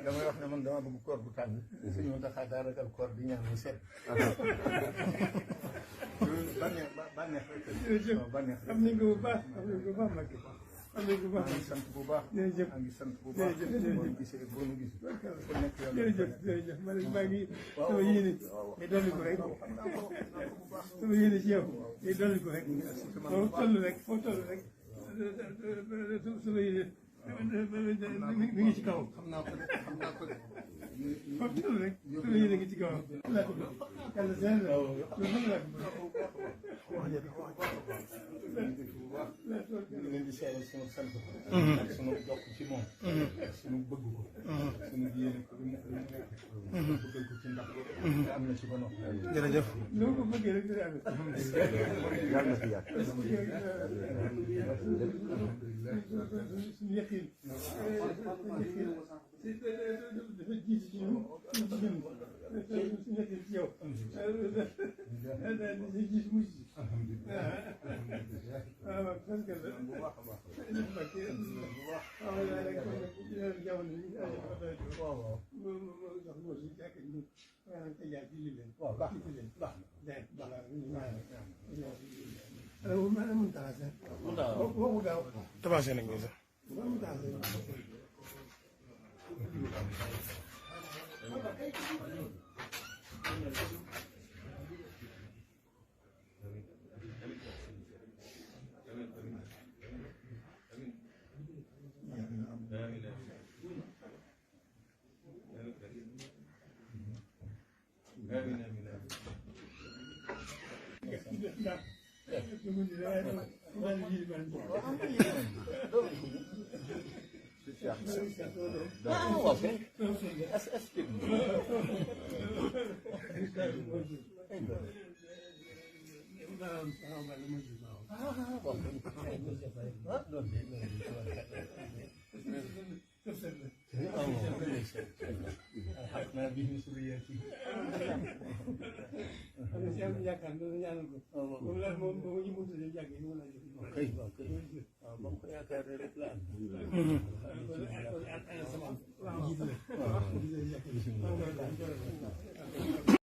damay wax ne man dama bëgg koor bu tàng. suñu mën taxaa daa ragal koor di ñaan mu set. bànneex rek. jërëjëf bànneex rek. am nañ ko bu baax am nañ ko bu baax Mbacke am nañ ko bu baax. maa ngi sant bu baax. jërëjëf maa ngi sant bu baax. jërëjëf boo gisee boo nu gis. fu nekk yàlla jërëjëf jërëjëf man maa ngi sama yéene nga dolli ko rek sama yéene ci yow nga dolli ko rek foo toll rek sama yéene mi ngi ci kaw xam naa ko de xam naa ko de. foo toll rek sama yéene ngi ci kaw yàlla seen la loolu laa ñu ngi leen di seetlu sunu sant ko. ak sunu jokk ci moom. ak sunu bëgg ko. sunu yéene ko lu mu nekk. bëggal ko ci ndax. te am na ci ba noppi. jërëjëf. noo ko bëggee rek dina amee. yàlla na fi yàgg. suñu yëqin dafa jiitu ci ñun suñu yëqin ci yow dafa jiitu mujj ci waaw parce que bu baax a baax. waaw waaw baax baax tabaxee nañ ko sax. waaw